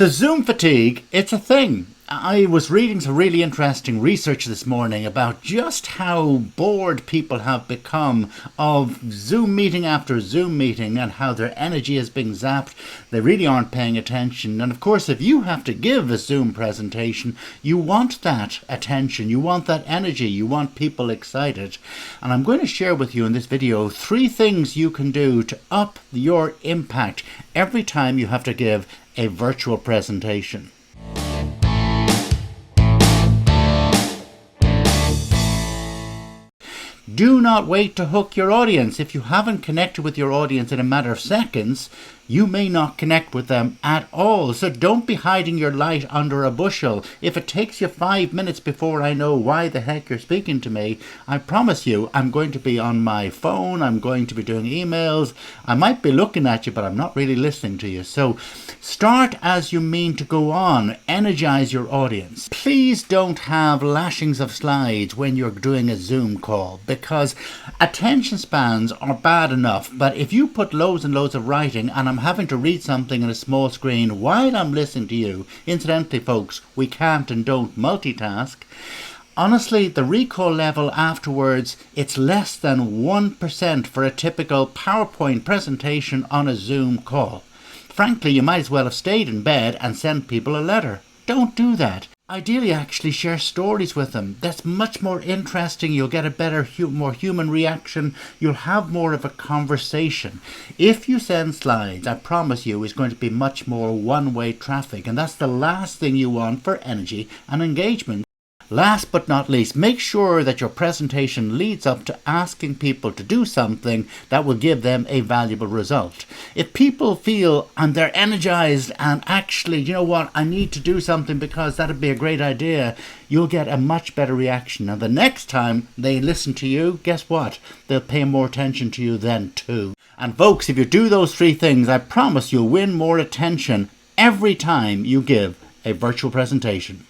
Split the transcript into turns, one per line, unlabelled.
So Zoom fatigue, it's a thing. I was reading some really interesting research this morning about just how bored people have become of Zoom meeting after Zoom meeting and how their energy is being zapped. They really aren't paying attention. And of course, if you have to give a Zoom presentation, you want that attention, you want that energy, you want people excited. And I'm going to share with you in this video 3 things you can do to up your impact every time you have to give a virtual presentation. Do not wait to hook your audience. If you haven't connected with your audience in a matter of seconds, you may not connect with them at all. So don't be hiding your light under a bushel. If it takes you 5 minutes before I know why the heck you're speaking to me, I promise you I'm going to be on my phone, I'm going to be doing emails, I might be looking at you, but I'm not really listening to you. So start as you mean to go on. Energize your audience. Please don't have lashings of slides when you're doing a Zoom call, because attention spans are bad enough, but if you put loads and loads of writing and I'm having to read something on a small screen while I'm listening to you, incidentally folks, we can't and don't multitask, honestly the recall level afterwards, it's less than 1% for a typical PowerPoint presentation on a Zoom call. Frankly, you might as well have stayed in bed and sent people a letter. Don't do that. Ideally, actually share stories with them. That's much more interesting. You'll get a better, more human reaction. You'll have more of a conversation. If you send slides, I promise you, it's going to be much more one-way traffic. And that's the last thing you want for energy and engagement. Last but not least, make sure that your presentation leads up to asking people to do something that will give them a valuable result. If people feel and they're energized and actually, you know what, I need to do something because that'd be a great idea, you'll get a much better reaction. And the next time they listen to you, guess what? They'll pay more attention to you then too. And folks, if you do those 3 things, I promise you'll win more attention every time you give a virtual presentation.